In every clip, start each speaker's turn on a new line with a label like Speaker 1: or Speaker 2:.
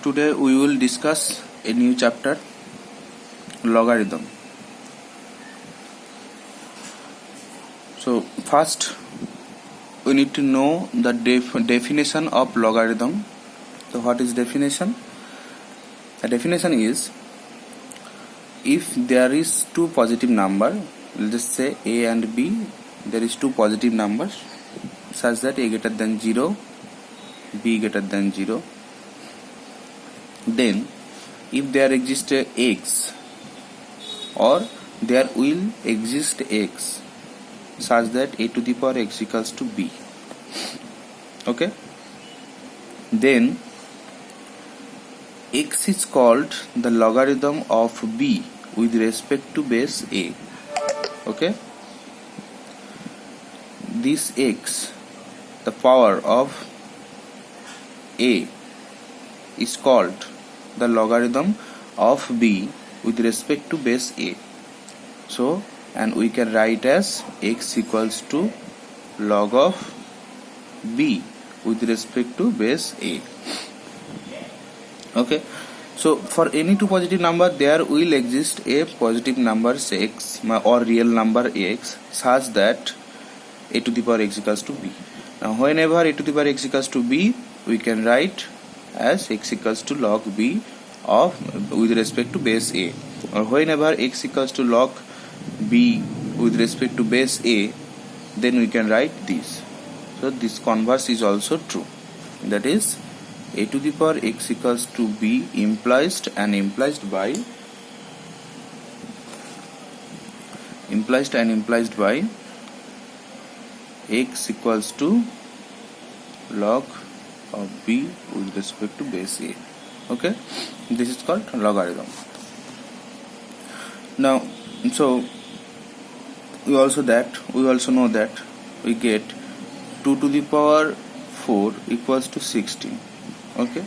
Speaker 1: today we will discuss a new chapter, logarithm. So first we need to know the definition of logarithm. So what is definition? The definition is, if there is two positive number, let's say a and b, there is two positive numbers such that a greater than 0, b greater than 0, then if there exists a x or there will exist x such that a to the power x equals to b, okay, then x is called the logarithm of b with respect to base a, okay. This x, the power of a, is called the logarithm of b with respect to base a. So, and we can write as x equals to log of b with respect to base a, okay. So for any two positive number, there will exist a positive number x or real number x such that a to the power x equals to b. Now whenever a to the power x equals to b, we can write as x equals to log b of with respect to base a, or whenever x equals to log b with respect to base a, then we can write this. So this converse is also true, that is a to the power x equals to b implied by x equals to log of b with respect to base a, okay. This is called logarithm. Now, so we also know that we get 2 to the power 4 equals to 16, okay.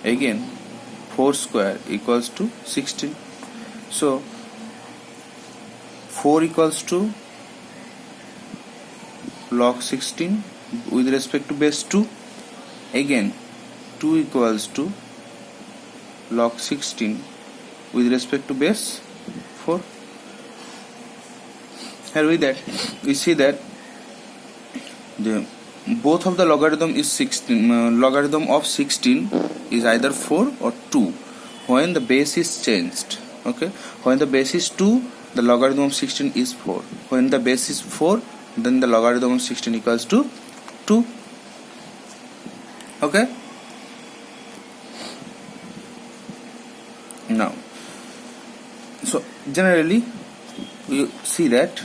Speaker 1: Again 4 square equals to 16. So 4 equals to log 16 with respect to base 2. Again 2 equals to log 16 with respect to base 4. Here with that we see that both of the logarithm is 16. Logarithm of 16 is either 4 or 2 when the base is changed, okay. When the base is 2, the logarithm of 16 is 4. When the base is 4, then the logarithm of 16 equals to 2, okay. Now, so generally you see that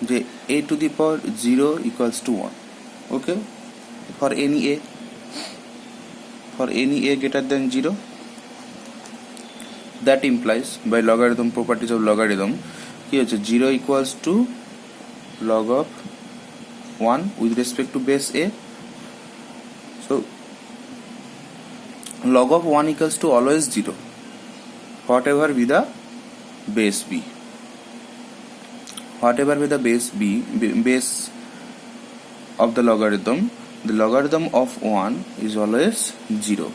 Speaker 1: the a to the power 0 equals to 1, okay, for any a greater than 0. That implies by logarithm properties of logarithm, 0 equals to log of 1 with respect to base a. So log of 1 equals to always 0 whatever be the base b. Whatever be the base of the logarithm of 1 is always 0.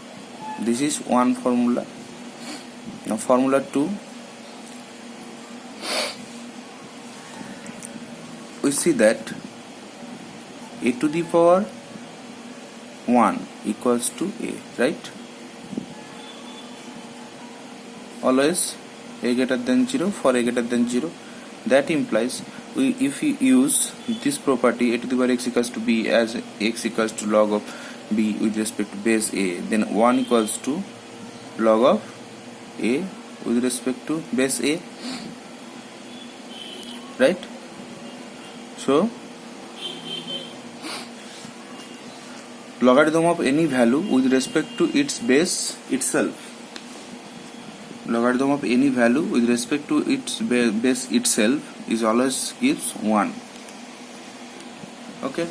Speaker 1: This is one formula. Now formula 2, we see that a to the power 1 equals to a, right? Always a greater than 0 for a greater than 0. That implies if we use this property a to the power x equals to b as x equals to log of b with respect to base a, then 1 equals to log of a with respect to base a, right? So logarithm of any value with respect to its base itself, logarithm of any value with respect to its base itself is always gives 1, okay.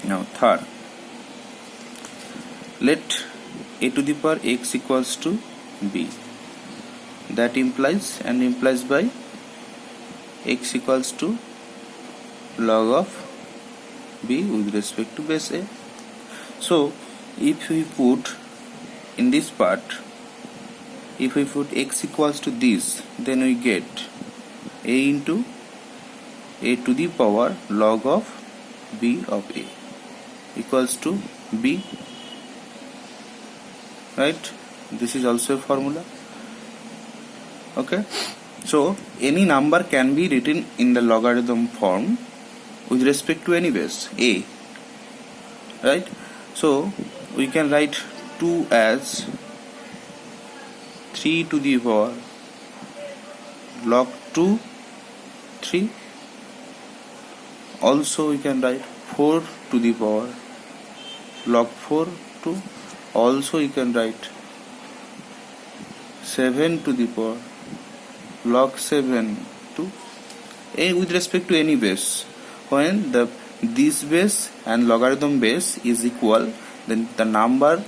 Speaker 1: Now third, let a to the power x equals to b. That implies by x equals to log of b with respect to base a. So if we put in this part, if we put x equals to this, then we get a into a to the power log of b of a equals to b, right? This is also a formula. Okay, so any number can be written in the logarithm form with respect to any base a, right? So we can write 2 as 3 to the power log 2 3. Also we can write 4 to the power log 4 2. Also you can write 7 to the power log 7 2, with respect to any base. When this base and logarithm base is equal, then the number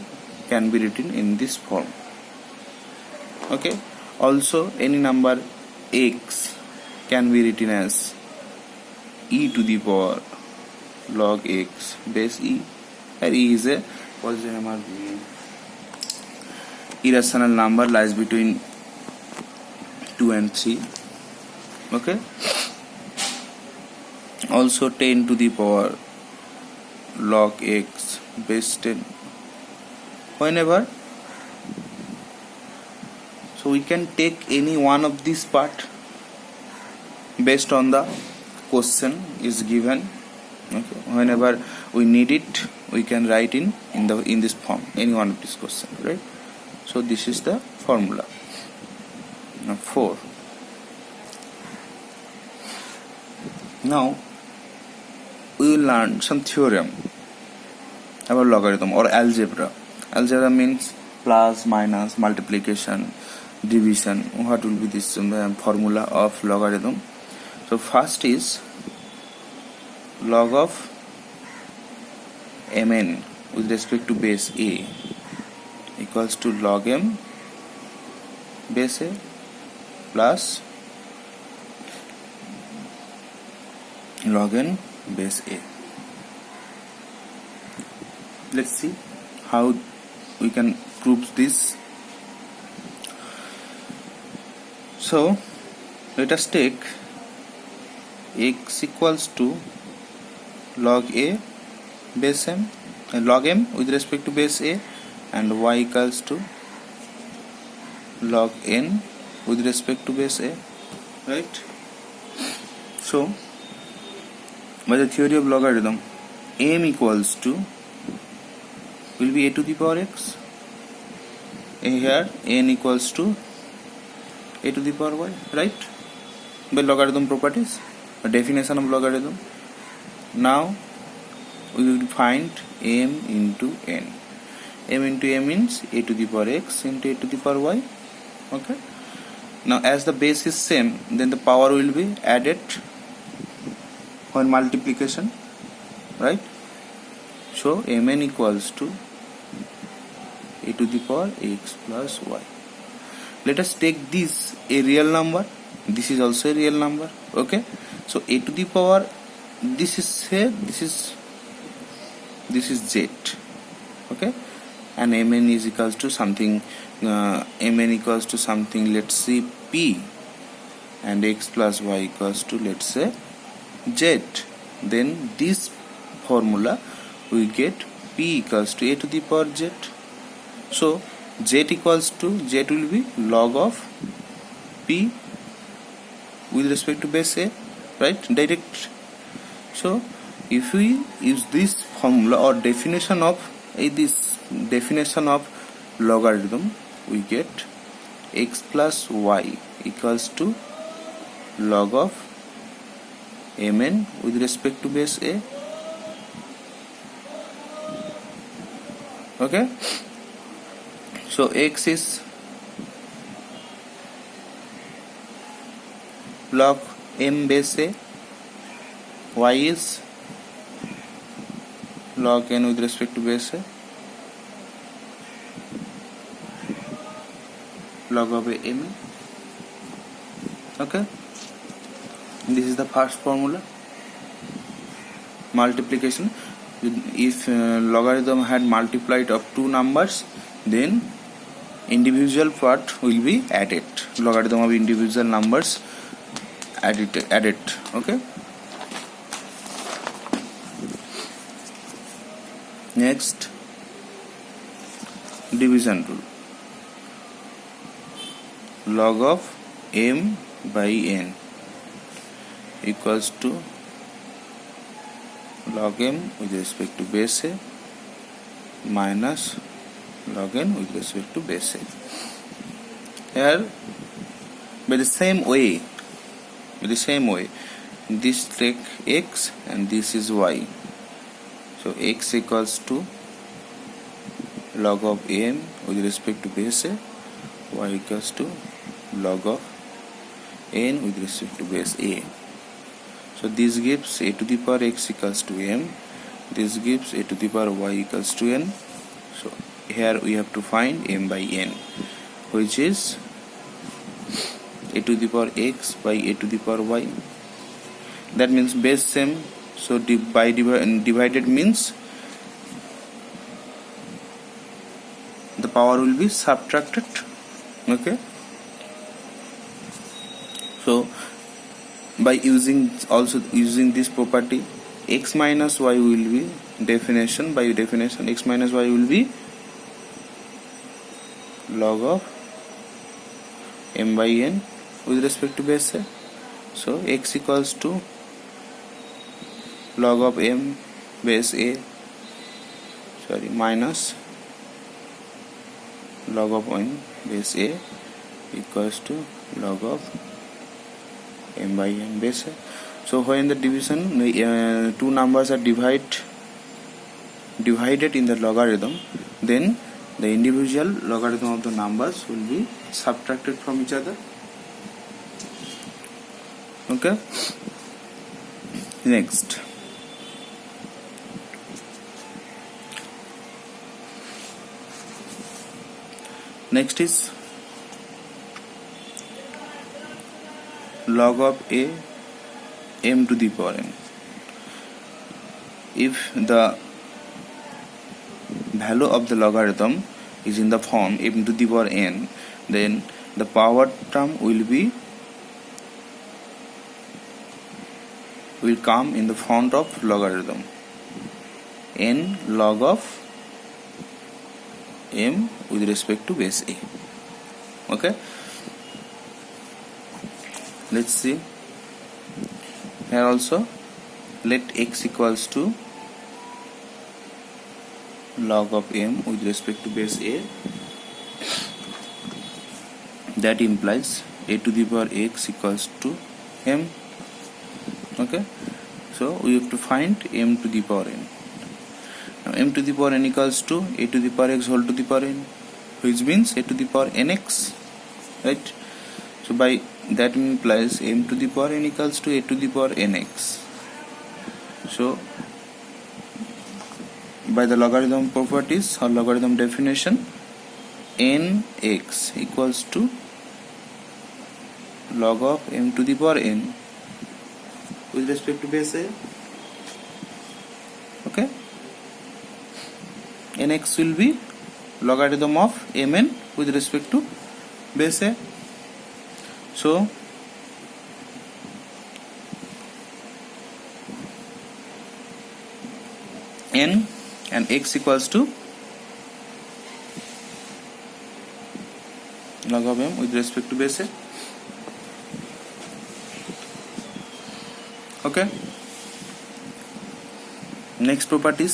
Speaker 1: can be written in this form. Okay, also any number x can be written as e to the power log x base e, and e is a positive number. Irrational number lies between 2 and 3. Okay, also 10 to the power log x base 10. Whenever, so we can take any one of this part based on the question is given. Okay, whenever we need it, we can write in this form any one of this question, right? So this is the formula. Now 4. Now we will learn some theorem about logarithm or algebra. Algebra means plus, minus, multiplication, division. What will be this formula of logarithm? So first is log of mn with respect to base a equals to log m base a plus log n base a. Let's see how we can prove this. So let us take x equals to log a base m, log m with respect to base a, and y equals to log n with respect to base a, right? So by the theory of logarithm, m equals to will be a to the power x, and here n equals to a to the power y, right? By logarithm properties, a definition of logarithm. Now we will find m into n. M into n means a to the power x into a to the power y. Okay. Now as the base is same, then the power will be added when multiplication, right? So mn equals to a to the power x plus y. Let us take this a real number. This is also a real number. Okay. So a to the power, this is here, this is z. Okay. And mn is equals to something, mn equals to something, let's say p, and x plus y equals to, let's say, z. Then this formula we get p equals to a to the power z. So z equals to, z will be log of p with respect to base a, right? Direct. So if we use this formula or definition of this definition of logarithm, we get x plus y equals to log of mn with respect to base a. Okay. So x is log m base a, y is log n with respect to base a, log of a m. Okay, this is the first formula. Multiplication, if logarithm had multiplied of two numbers, then individual part will be added. Logarithm of individual numbers added. Okay. Next, division rule. Log of m by n equals to log m with respect to base a minus log n with respect to base a. Here, by the same way, this take x and this is y. So x equals to log of m with respect to base a, y equals to log of n with respect to base a. So this gives a to the power x equals to m, this gives a to the power y equals to n. So here we have to find m by n, which is a to the power x by a to the power y. That means base same, so divided means the power will be subtracted. Okay, so by using this property, x minus y will be definition, by definition x minus y will be log of m by n with respect to base a. So x equals to log of m base a, minus log of m base a equals to log of m by n base a. So when the division, two numbers are divided in the logarithm, then the individual logarithm of the numbers will be subtracted from each other. Okay. Next, is log of a m to the power n. If the value of the logarithm is in the form m to the power n, then the power term will come in the front of logarithm, n log of m with respect to base a. Okay, let's see. Here also, let x equals to log of m with respect to base a. That implies a to the power x equals to m. Okay, so we have to find m to the power n. Now m to the power n equals to a to the power x whole to the power n, which means a to the power nx, right? So by that implies m to the power n equals to a to the power nx. So by the logarithm properties or logarithm definition, nx equals to log of m to the power n with respect to base a. Okay, nx will be logarithm of mn with respect to base a. So n and x equals to log of m with respect to base a. Okay, next property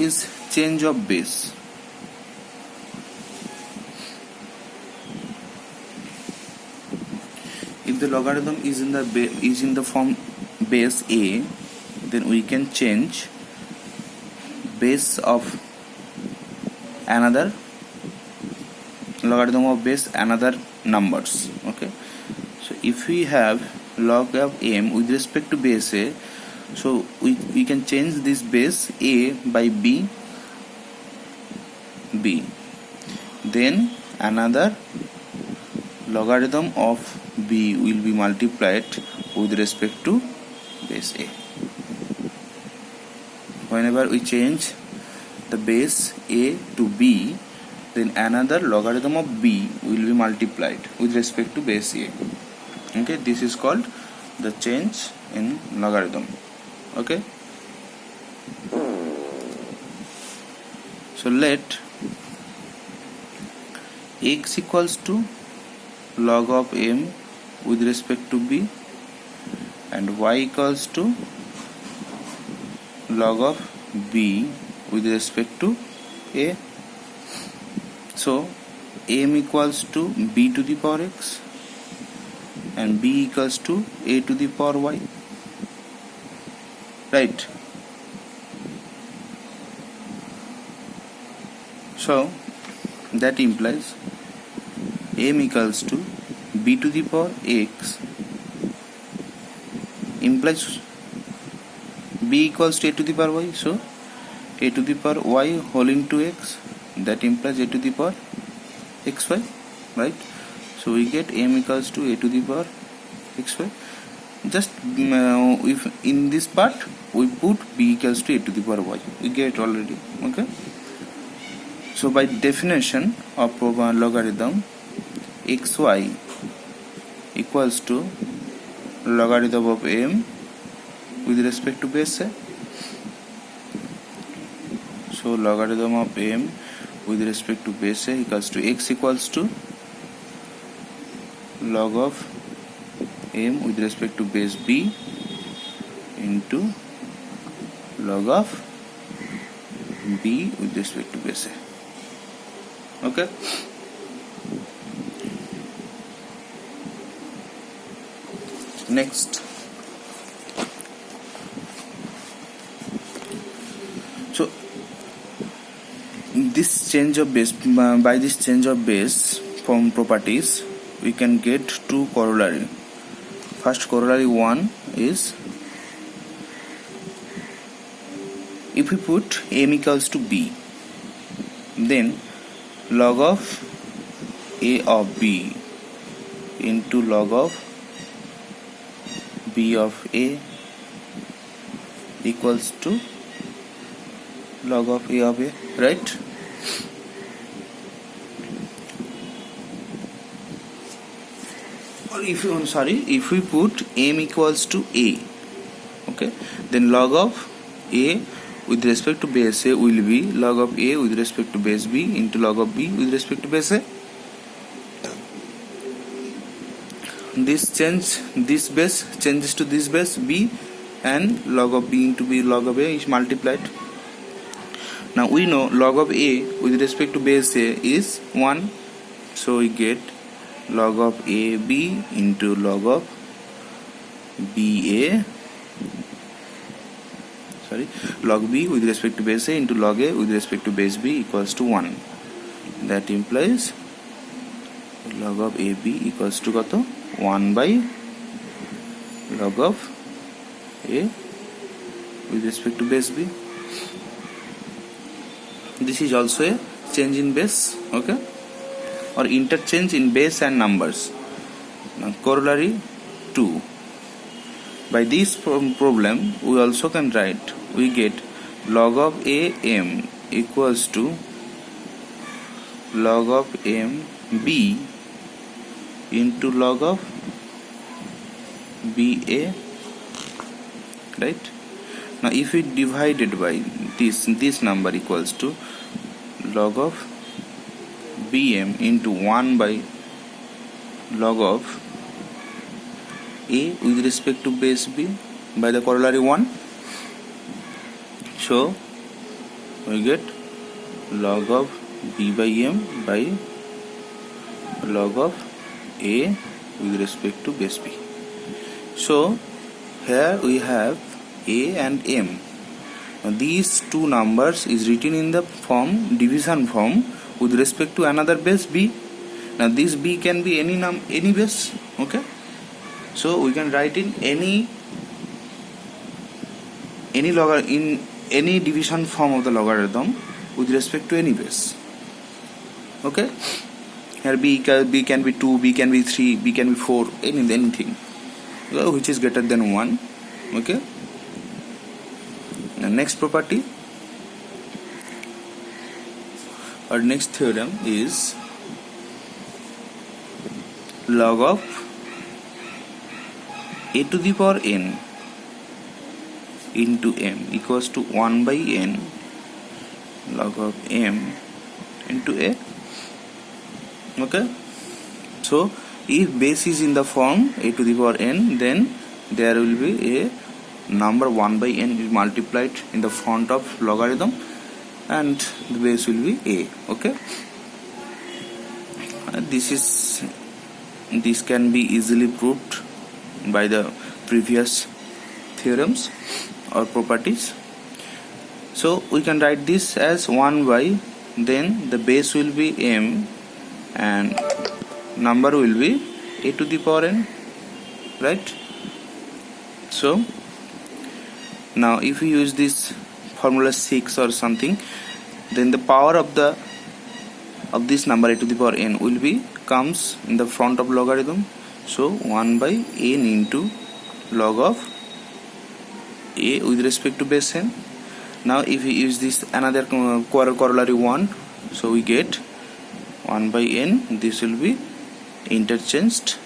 Speaker 1: is change of base. If the logarithm is in the form base a, then we can change base of another logarithm of base another numbers. Okay, so if we have log of m with respect to base a, so we can change this base a by b, then another logarithm of b will be multiplied with respect to base a. whenever we change the base a to b, then another logarithm of b will be multiplied with respect to base a. Okay, this is called the change in logarithm. Okay, so let x equals to log of m with respect to b and y equals to log of b with respect to a. So m equals to b to the power x and b equals to a to the power y, right? So that implies m equals to b to the power x implies b equals to a to the power y, so a to the power y whole into x, that implies a to the power xy, right? So we get m equals to a to the power xy. Just if in this part we put b equals to a to the power y, we get already. Okay, so by definition of logarithm, xy equals to logarithm of m with respect to base a. So logarithm of m with respect to base a equals to x equals to log of m with respect to base b into log of b with respect to base a. Okay, next, so this change of base, by this change of base form properties, we can get two corollary. First corollary 1 is, if we put m equals to b, then log of a of b into log of b of a equals to log of a, right? Or if we put m equals to a, okay, then log of a with respect to base a will be log of a with respect to base b into log of b with respect to base a. This base changes to this base b, and log of b into b log of a is multiplied. Now we know log of a with respect to base a is 1, so we get log of ab into log of log b with respect to base a into log a with respect to base b equals to 1. That implies log of ab equals to 1 by log of a with respect to base b. This is also a change in base, okay, or interchange in base and numbers. Now corollary 2, by this problem we also can write, we get log of a m equals to log of m b into log of b a, right? Now if we divided by this number equals to log of bm into 1 by log of a with respect to base b by the corollary 1. So we get log of b by m by log of a with respect to base b. So here we have a and m. Now these two numbers is written in the form division form with respect to another base b. Now this b can be any base, okay, so we can write in any division form of the logarithm with respect to any base, okay. Here b can be 2, b can be 3, b can be 4, anything which is greater than 1, okay. next property or next theorem is log of a to the power n into m equals to 1 by n log of m into a. Okay, so if base is in the form a to the power n, then there will be a number 1 by n is multiplied in the front of logarithm and the base will be a. Okay, this can be easily proved by the previous theorems or properties. So we can write this as 1 by, then the base will be m and number will be a to the power n, right? So now if we use this formula 6 or something, then the power of this number a to the power n will be comes in the front of logarithm. So 1 by n into log of a with respect to base n. Now if we use this another corollary 1, so we get 1 by n, this will be interchanged,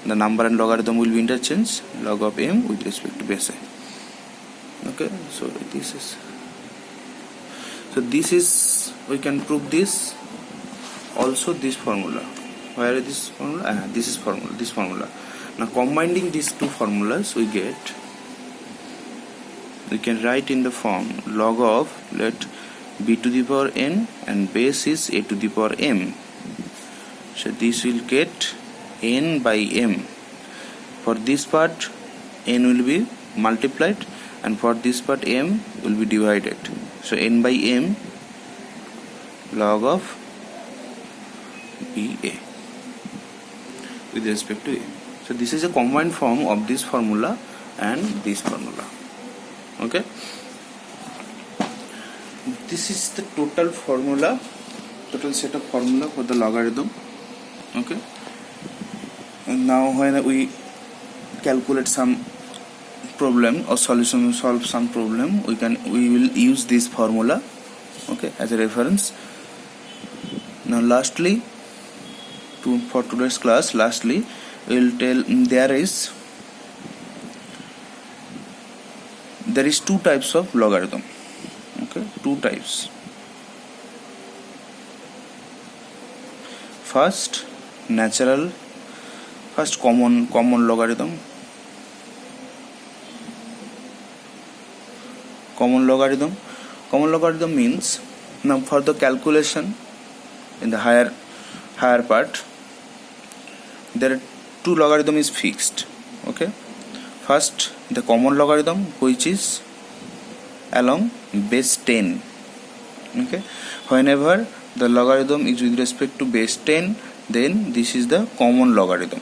Speaker 1: the number and logarithm will be interchanged, log of m with respect to base n. Okay, so this is we can prove this also, this formula. Where is this formula? This is this formula. Now combining these two formulas we can write in the form log of, let b to the power n and base is a to the power m. So this will get n by m. For this part n will be multiplied and for this part m will be divided. So n by m log of ba with respect to a. So this is a combined form of this formula and this formula. Okay, this is the total set of formula for the logarithm. Okay, and now when we calculate some problem or solve some problem, we will use this formula, okay, as a reference. Now lastly, for today's class, we will tell there is two types of logarithm. Okay, two types. First common logarithm. Common logarithm means, now for the calculation in the higher part, there are two logarithm is fixed. Okay, first the common logarithm, which is along base 10. Okay, whenever the logarithm is with respect to base 10, then this is the common logarithm.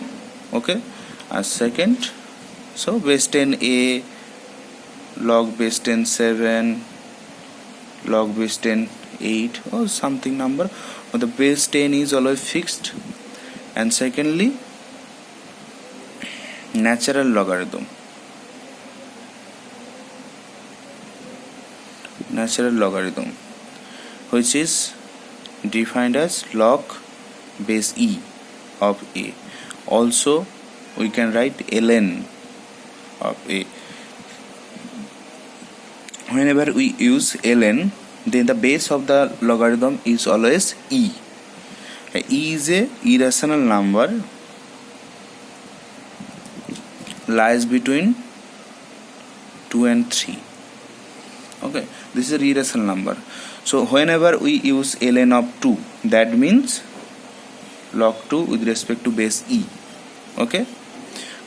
Speaker 1: Okay, and second, so base 10a, log base 10 7, log base 10 8 or something number, but the base 10 is always fixed. And secondly, natural logarithm, which is defined as log base e of a. Also we can write ln of a. Whenever we use ln, then the base of the logarithm is always e. E is a irrational number lies between 2 and 3. Okay, this is a irrational number. So whenever we use ln of 2, that means log 2 with respect to base e. Okay,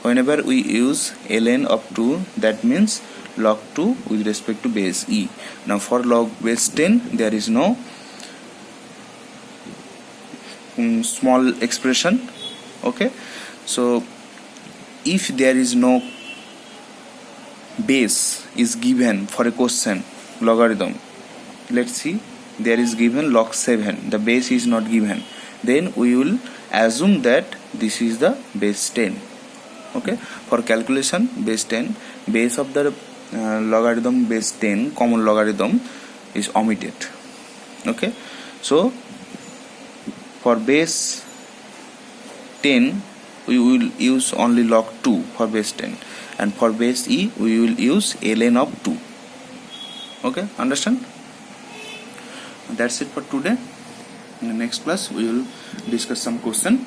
Speaker 1: whenever we use ln of 2, that means log 2 with respect to base e. Now for log base 10, there is no small expression. Okay, so if there is no base is given for a question logarithm, let's see, there is given log 7, the base is not given, then we will assume that this is the base 10. Okay, for calculation base 10, base of the logarithm base 10 common logarithm is omitted. Okay, so for base 10 we will use only log 2 for base 10, and for base e we will use ln of 2. Okay, understand? That's it for today. In the next class we will discuss some question.